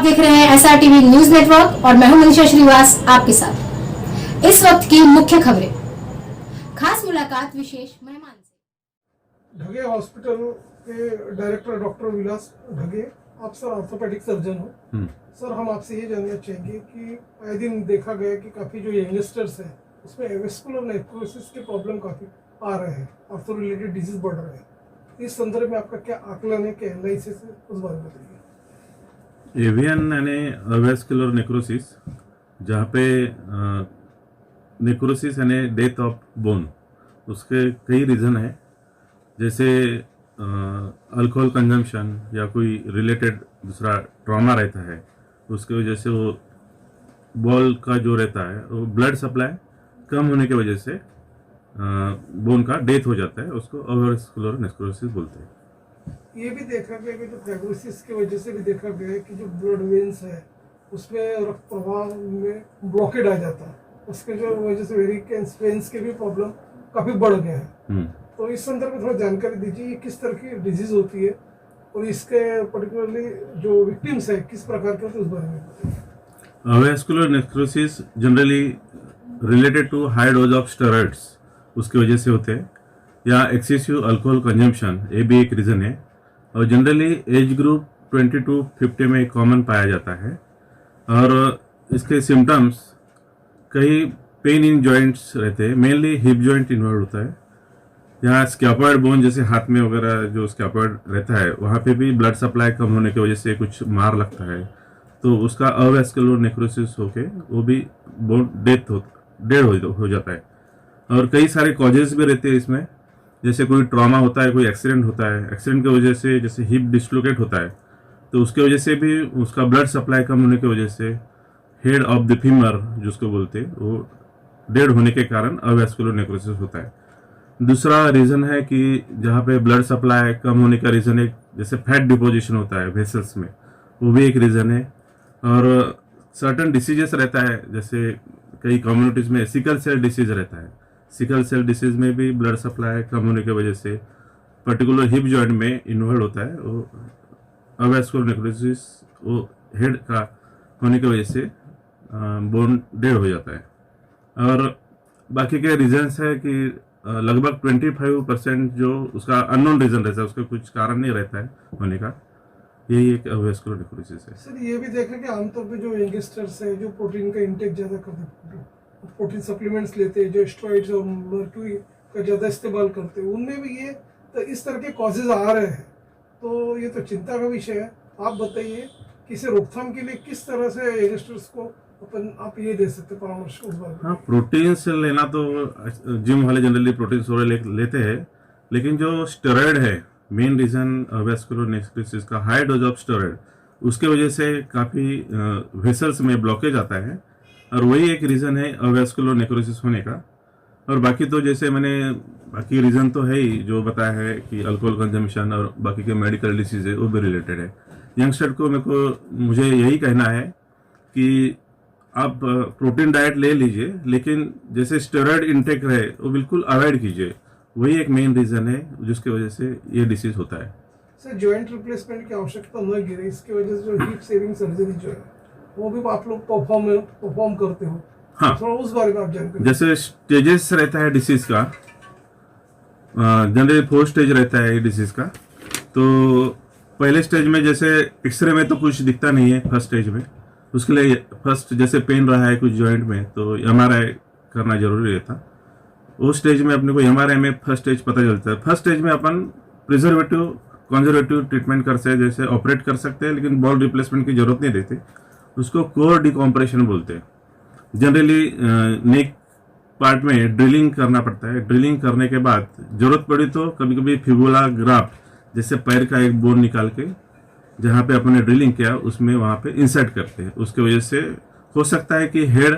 देख रहे हैं SRTV न्यूज नेटवर्क और मैं हूं मनीषा श्रीवास आपके साथ। इस वक्त की मुख्य खबरें, खास मुलाकात विशेष मेहमान से। ढगे हॉस्पिटल के डायरेक्टर डॉक्टर विलास ढगे, आप सर ऑर्थोपेडिक सर्जन हो। सर, हम आपसे ये जानना चाहेंगे कि आए दिन देखा गया कि काफ़ी जो यंगस्टर्स है उसमें वेस्कुलर नेक्रोसिस के प्रॉब्लम काफ़ी आ रहे हैं, ऑर्थो रिलेटेड डिजीज बढ़ रहे हैं। इस संदर्भ में आपका क्या आकलन है, क्या एनालिसिस है, उस बारे में बताइए। एवियन यानी अवेस्कुलर नेक्रोसिस, जहाँ पे नेक्रोसिस यानी डेथ ऑफ बोन, उसके कई रीज़न है। जैसे अल्कोहल कंजम्पशन या कोई रिलेटेड दूसरा ट्रॉमा रहता है, उसके वजह से वो बॉल का जो रहता है वो ब्लड सप्लाई कम होने की वजह से बोन का डेथ हो जाता है, उसको अवेस्कुलर नेक्रोसिस बोलते हैं। ये भी देखा गया कि जो फाइब्रोसिस की वजह से भी देखा गया है कि जो ब्लड वेन्स है उसमें रक्त प्रवाह में ब्लॉकेड आ जाता है, उसके जो वजह से वेरिकेंस वेन्स के भी प्रॉब्लम काफ़ी बढ़ गया है। तो इस संदर्भ में थोड़ा जानकारी दीजिए, ये किस तरह की डिजीज होती है और इसके पर्टिकुलरली जो विक्टिम्स है किस प्रकार के होते हैं, उस बारे में बताइए। Avascular necrosis generally related to high dose of steroids, उसकी वजह से होते हैं, या एक्सेसिव अल्कोहल कंजम्पशन, ये भी एक रीज़न है। और जनरली एज ग्रुप 20 to 50 में कॉमन पाया जाता है। और इसके सिम्टम्स कई पेन इन जॉइंट्स रहते हैं, मेनली हिप जॉइंट इन्वॉल्व होता है। यहाँ स्कैपॉइड बोन जैसे हाथ में वगैरह जो स्कैपॉइड रहता है, वहाँ पे भी ब्लड सप्लाई कम होने की वजह से कुछ मार लगता है, तो उसका अवेस्कुलर नेक्रोसिस होके वो भी बोन डेड हो जाता है। और कई सारे कॉजेज भी रहते हैं इसमें, जैसे कोई ट्रॉमा होता है, कोई एक्सीडेंट होता है, एक्सीडेंट की वजह से जैसे हिप डिस्लोकेट होता है, तो उसके वजह से भी उसका ब्लड सप्लाई कम होने की वजह से हेड ऑफ द फीमर जिसको बोलते हैं, वो डेड होने के कारण अवेस्कुलर नेक्रोसिस होता है। दूसरा रीज़न है कि जहाँ पे ब्लड सप्लाई कम होने का रीज़न है, जैसे फैट डिपोजिशन होता है वेसल्स में, वो भी एक रीज़न है। और सर्टन डिसीजेस रहता है, जैसे कई कम्युनिटीज़ में सिकल सेल डिसीज रहता है, सिकल सेल डिसीज में भी ब्लड सप्लाई कम होने की वजह से पर्टिकुलर हिप जॉइंट में इन्वॉल्व होता है, वो अवेस्कुलर नेक्रोसिस, वो हेड का होने की वजह से बोन डेड हो जाता है। और बाकी के रीजंस है कि लगभग 25% जो उसका अननोन रीजन रहता है, उसका कुछ कारण नहीं रहता है होने का, यही एक अवेस्कुलर नेक्रोसिस है। सर, ये भी देखा कि आमतौर पे जो यंगस्टर्स है जो प्रोटीन का इंटेक ज़्यादा करते हैं, प्रोटीन सप्लीमेंट्स लेते हैं, जो स्टेरॉइड्स और मर्क्यूरी का ज़्यादा इस्तेमाल करते हैं, उनमें भी ये तो इस तरह के कॉजेज आ रहे हैं, तो ये तो चिंता का विषय है। आप बताइए कि इसे रोकथाम के लिए किस तरह से यंगस्टर्स को आप ये दे सकते परामर्श उस बारे में। हाँ, प्रोटीन से लेना तो जिम वाले जनरली प्रोटीन सोरे लेते हैं, लेकिन जो स्टेरॉइड है, मेन रीज़न अवेस्कुलर नेक्रोसिस का हाई डोज ऑफ स्टेरॉइड, उसके वजह से काफ़ी वेसल्स में ब्लॉकेज आता है, और वही एक रीज़न है अवेस्कुलर नेक्रोसिस होने का। और बाकी तो जैसे मैंने बाकी रीज़न तो है ही जो बताया है कि अल्कोहल कंजम्पशन और बाकी के मेडिकल डिसीज है, वो भी रिलेटेड है। यंगस्टर को मुझे यही कहना है कि आप प्रोटीन डाइट ले लीजिए, लेकिन जैसे स्टेरॉइड इंटेक रहे वो बिल्कुल अवॉइड कीजिए, वही एक मेन रीज़न है जिसकी वजह से ये डिसीज होता है। सर, जॉइंट रिप्लेसमेंट की आवश्यकता न गिरे, इसकी वजह से जो हिप सेविंग सर्जरी जो है वो भी आप लोग परफॉर्म करते हो। हाँ, थोड़ा उस बारे में आप जानते हैं। जैसे स्टेजेस रहता है डिसीज का, जनरली 4 स्टेज रहता है डिसीज का। तो पहले स्टेज में जैसे एक्सरे में तो कुछ दिखता नहीं है, फर्स्ट स्टेज में उसके लिए फर्स्ट जैसे पेन रहा है कुछ जॉइंट में तो MRI करना जरूरी रहता। उस स्टेज में अपने को MRI में फर्स्ट स्टेज पता चलता है। फर्स्ट स्टेज में अपन प्रिजर्वेटिव कंजर्वेटिव ट्रीटमेंट कर सकते, जैसे ऑपरेट कर सकते हैं, लेकिन बॉल रिप्लेसमेंट की जरूरत नहीं रहती, उसको कोर डिकम्प्रेशन बोलते हैं। जनरली नेक पार्ट में ड्रिलिंग करना पड़ता है, ड्रिलिंग करने के बाद जरूरत पड़ी तो कभी कभी फिबुला ग्राफ्ट जैसे पैर का एक बोन निकाल के जहाँ पे अपन ने ड्रिलिंग किया उसमें वहाँ पे इंसर्ट करते हैं। उसके वजह से हो सकता है कि हेड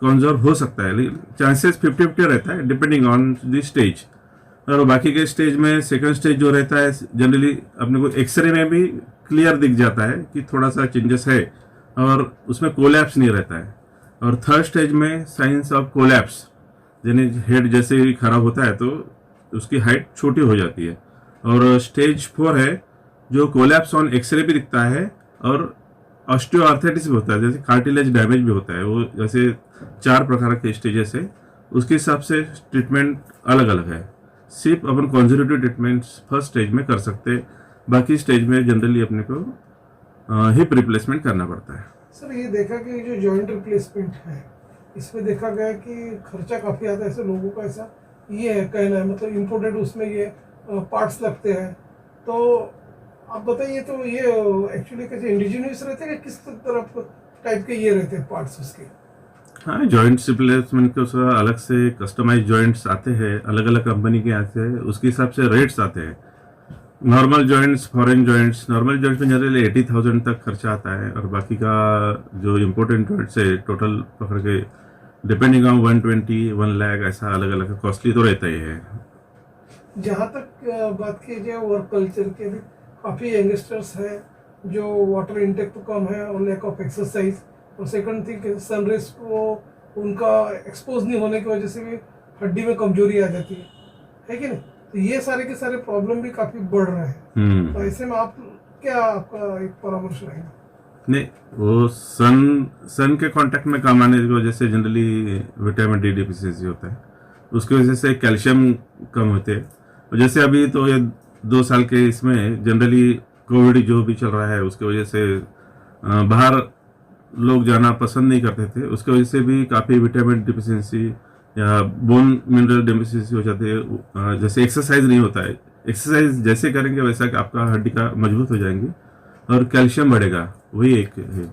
कमजोर हो सकता है, लेकिन चांसेस 50-50 रहता है डिपेंडिंग ऑन द स्टेज। और बाकी के स्टेज में सेकंड स्टेज जो रहता है जनरली अपने को एक्सरे में भी क्लियर दिख जाता है कि थोड़ा सा चेंजेस है और उसमें कोलैप्स नहीं रहता है। और थर्ड स्टेज में साइंस ऑफ कोलैप्स, यानी हेड जैसे ही खराब होता है तो उसकी हाइट छोटी हो जाती है। और स्टेज 4 है जो कोलैप्स ऑन एक्सरे भी दिखता है और ऑस्टियोआर्थराइटिस भी होता है, जैसे कार्टिलेज डैमेज भी होता है। वो जैसे 4 प्रकार के स्टेजेस है, उसके हिसाब से ट्रीटमेंट अलग अलग है। सिर्फ अपन कंजर्वेटिव ट्रीटमेंट्स फर्स्ट स्टेज में कर सकते हैं, बाकी स्टेज में जनरली अपने को हिप रिप्लेसमेंट करना पड़ता है। सर ये देखा कि जो जॉइंट रिप्लेसमेंट है इसमें देखा गया कि खर्चा काफ़ी आता है, ऐसे लोगों का ऐसा ये है कहना है, मतलब इम्पोर्टेड उसमें ये पार्ट्स लगते हैं। तो आप बताइए, तो ये एक्चुअली कैसे इंडिजिनियस रहते हैं कि किस तरफ टाइप के ये रहते हैं पार्ट्स उसके? हाँ, जॉइंट्स रिप्लेसमेंट के उसका अलग से कस्टमाइज जॉइंट्स आते हैं, अलग अलग कंपनी के आते हैं, उसके हिसाब से रेट्स आते हैं। Normal joints, foreign joints, normal joints में जनरली 80,000 तक खर्चा आता है, और बाकी का जो इम्पोर्टेंट जॉइंट्स है टोटल पकड़ के डिपेंडिंग ऑन 120, 1 लाख ऐसा अलग अलग कॉस्टली तो रहता ही है। जहाँ तक बात की जाए वर्क कल्चर के भी काफ़ी यंगस्टर्स हैं जो वाटर इनटेक तो कम है और लैक ऑफ एक्सरसाइज, और सेकंड थिंग सनरेज को उनका एक्सपोज नहीं होने की वजह से भी हड्डी में कमजोरी आ जाती है कि नहीं? तो ये सारे के सारे प्रॉब्लम भी काफ़ी बढ़ रहे हैं। तो ऐसे में आप क्या आपका एक परामर्श रहेगा? नहीं, वो सन के कांटेक्ट में काम आने की वजह से जनरली विटामिन डी डिफिशिएंसी होता है, उसकी वजह से कैल्शियम कम होते हैं। और जैसे अभी तो ये 2 साल के इसमें जनरली कोविड जो भी चल रहा है उसकी वजह से बाहर लोग जाना पसंद नहीं करते थे, उसकी वजह से भी काफ़ी विटामिन डिफिशिएंसी या बोन मिनरल डिफिशिएंसी हो जाती है। जैसे एक्सरसाइज नहीं होता है, एक्सरसाइज जैसे करेंगे वैसा कि आपका हड्डी का मजबूत हो जाएंगी और कैल्शियम बढ़ेगा, वही एक है।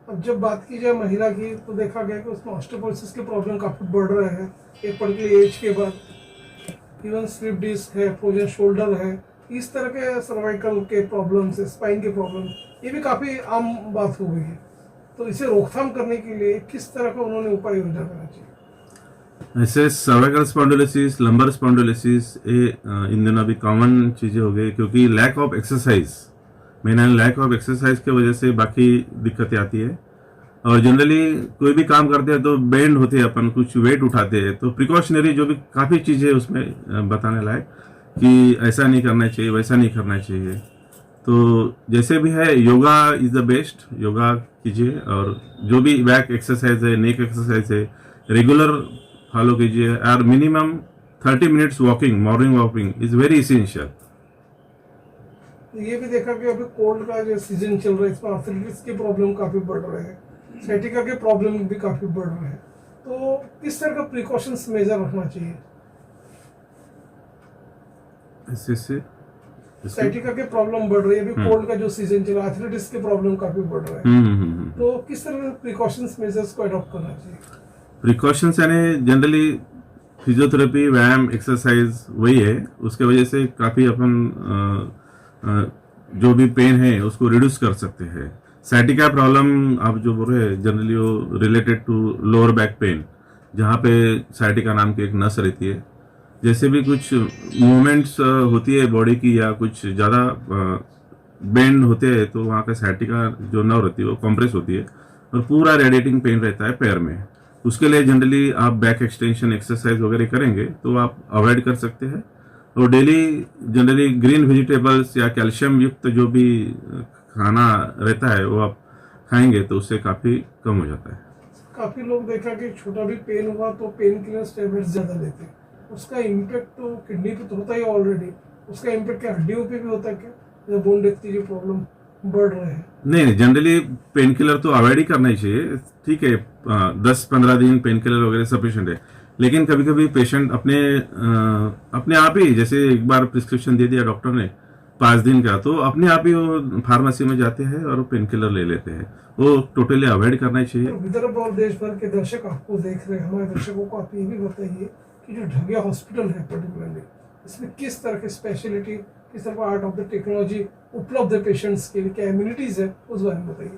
अब जब बात की जाए महिला की तो देखा गया कि उसमें ऑस्टियोपोरोसिस के प्रॉब्लम काफ़ी बढ़ रहे हैं एक पर्टिकुलर एज के बाद। इवन स्लिप डिस्क है, फ्रोजन शोल्डर है, इस तरह के सर्वाइकल के प्रॉब्लम्स, स्पाइन के प्रॉब्लम, ये भी काफ़ी आम बात हो गई है। तो इसे रोकथाम करने के लिए किस तरह का उन्होंने उपाय योजना करना चाहिए? ऐसे सर्वाइकल स्पॉन्डिलोसिस, लंबर स्पॉन्डिलोसिस ये इन दिनों अभी कॉमन चीज़ें हो गई, क्योंकि lack of exercise, main lack of exercise की वजह से बाकी दिक्कतें आती है। और जनरली कोई भी काम करते हैं तो बेंड होते हैं, अपन कुछ वेट उठाते हैं, तो प्रिकॉशनरी जो भी काफ़ी चीज़ें उसमें बताने लायक कि ऐसा नहीं करना चाहिए, वैसा नहीं करना चाहिए। तो जैसे भी है, yoga is the best, yoga कीजिए, और जो भी बैक एक्सरसाइज है, नेक एक्सरसाइज है, रेगुलर फॉलो कीजिए, और minimum 30 minutes walking, morning walking is very essential. ये भी देखा कि अभी कोल्ड का जो सीजन चल रहा है इसमें आर्थराइटिस के प्रॉब्लम काफ़ी बढ़ रहे हैं, साइटिका के प्रॉब्लम भी काफ़ी बढ़ रहे हैं। तो किस तरह का प्रिकॉशंस मेजर रखना चाहिए? इससे साइटिका के प्रॉब्लम बढ़ रही है, अभी कोल्ड का जो सीजन चल रहा है, आर्थराइटिस के प्रॉब्लम काफ़ी बढ़ रहे हैं। तो किस तरह के प्रिकॉशंस मेजर्स को अडॉप्ट करना चाहिए? प्रिकॉशंस यानी जनरली फिजियोथेरेपी, व्यायाम, एक्सरसाइज वही है, उसके वजह से काफ़ी अपन जो भी पेन है उसको रिड्यूस कर सकते हैं। साइटिका प्रॉब्लम आप जो बोल रहे हैं जनरली वो related to lower back pain, जहाँ पे साइटिका नाम की एक नस रहती है, जैसे भी कुछ मूवमेंट्स होती है बॉडी की या कुछ ज़्यादा बेंड होते हैं तो वहाँ का साइटिका जो नर्व रहती है वो कंप्रेस होती है और पूरा रेडिएटिंग पेन रहता है पैर में। उसके लिए जनरली आप बैक एक्सटेंशन एक्सरसाइज वगैरह करेंगे तो आप अवॉइड कर सकते हैं, और डेली जनरली ग्रीन वेजिटेबल्स या कैल्शियम युक्त जो भी खाना रहता है वो आप खाएंगे तो उससे काफ़ी कम हो जाता है। काफ़ी लोग देखा कि छोटा भी पेन हुआ तो पेन किलर्स टैबलेट्स ज़्यादा लेते हैं, उसका इम्पैक्ट तो किडनी पे तो होता ही ऑलरेडी, उसका इम्पैक्ट क्या हड्डियों पे भी होता है क्या? बोन डेथ की जो प्रॉब्लम बढ़ रहे हैं। नहीं, जनरली पेन किलर तो अवॉइड ही करना ही चाहिए, ठीक है, 10-15 दिन पेन किलर वगैरह सफिशिएंट है, लेकिन कभी कभी पेशेंट अपने आप ही, जैसे एक बार प्रिस्क्रिप्शन दे दिया डॉक्टर ने 5 दिन का, तो अपने आप ही वो फार्मेसी में जाते हैं और पेन किलर ले लेते हैं, वो टोटली अवॉइड करना चाहिए। विदर्भ और देश भर के दर्शक आपको देख रहे हैं, हमारे दर्शकों को आप ये भी बताइए कि जो ढगिया हॉस्पिटल है पर्टिकुलरली, इसमें किस तरह की स्पेशलिटी, किस तरह का आर्ट ऑफ द टेक्नोलॉजी उपलब्ध है पेशेंट्स के लिए, क्या इम्यूनिटीज है, उस बारे में बताइए।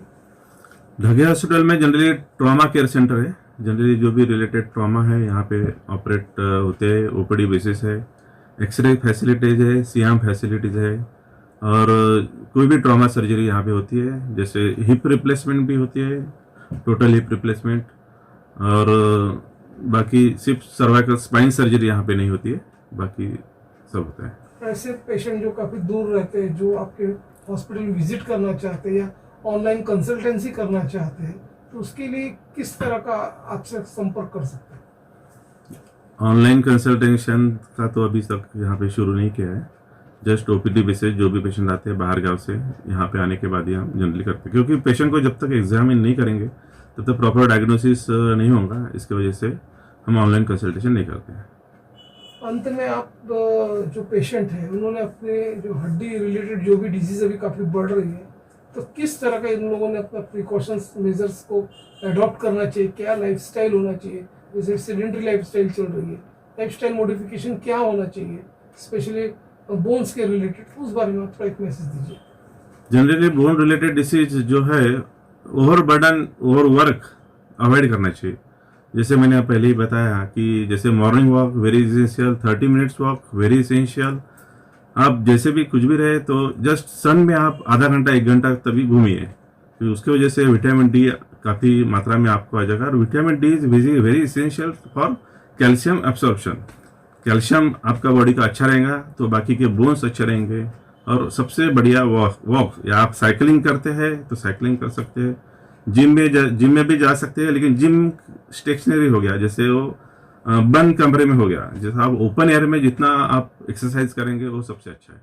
ढगिया हॉस्पिटल में जनरली ट्रॉमा केयर सेंटर है, जनरली जो भी रिलेटेड ट्रॉमा है यहाँ पे ऑपरेट होते हैं, ओपीडी बेसिस है, एक्सरे फैसिलिटीज़ है, सीएम फैसिलिटीज़ है, और कोई भी ट्रॉमा सर्जरी यहाँ पे होती है, जैसे हिप रिप्लेसमेंट भी होती है, टोटल हिप रिप्लेसमेंट, और बाकी सिर्फ सर्वाइकल स्पाइन सर्जरी यहाँ पे नहीं होती है, बाकी सब होता है। ऐसे पेशेंट जो काफ़ी दूर रहते हैं, जो आपके हॉस्पिटल विजिट करना चाहते हैं या ऑनलाइन कंसल्टेंसी करना चाहते हैं तो उसके लिए किस तरह का आपसे संपर्क कर सकते हैं? ऑनलाइन कंसल्टेशन का तो अभी तक यहाँ पे शुरू नहीं किया है। जस्ट ओपीडी बेसिस जो भी पेशेंट आते हैं बाहर गांव से यहाँ पे आने के बाद ही हम जनरली करते हैं, क्योंकि पेशेंट को जब तक एग्जामिन नहीं करेंगे तब तक प्रॉपर डायग्नोसिस नहीं होगा। इसकी वजह से हम ऑनलाइन कंसल्टेशन नहीं करते हैं। अंत में आप जो पेशेंट है उन्होंने अपने जो हड्डी रिलेटेड जो भी डिजीज अभी काफ़ी बढ़ रही है तो किस तरह का इन लोगों ने अपना प्रिकॉशंस मेजर्स को अडॉप्ट करना चाहिए, क्या लाइफस्टाइल होना चाहिए? जैसे सेडेंटरी लाइफस्टाइल चल रही है, लाइफस्टाइल मॉडिफिकेशन क्या होना चाहिए स्पेशली बोन्स के रिलेटेड, उस बारे में आप थोड़ा एक मैसेज दीजिए। जनरली बोन रिलेटेड डिसीज जो है over burden over work avoid करना चाहिए। जैसे मैंने पहले ही बताया कि जैसे morning walk very essential, 30 minutes walk very essential. आप जैसे भी कुछ भी रहे तो जस्ट सन में आप आधा घंटा 1 घंटा तभी घूमिए, तो उसकी वजह से विटामिन डी काफ़ी मात्रा में आपको आ जाएगा। और vitamin D is very essential for calcium absorption. Calcium आपका बॉडी का अच्छा रहेगा तो बाकी के बोन्स अच्छे रहेंगे। और सबसे बढ़िया वॉक या आप साइकिलिंग करते हैं तो साइकिलिंग कर सकते हैं। जिम में भी जा सकते हैं, लेकिन जिम स्टेशनरी हो गया, जैसे वो बंद कमरे में हो गया। जैसे आप ओपन एयर में जितना आप एक्सरसाइज करेंगे वो सबसे अच्छा है।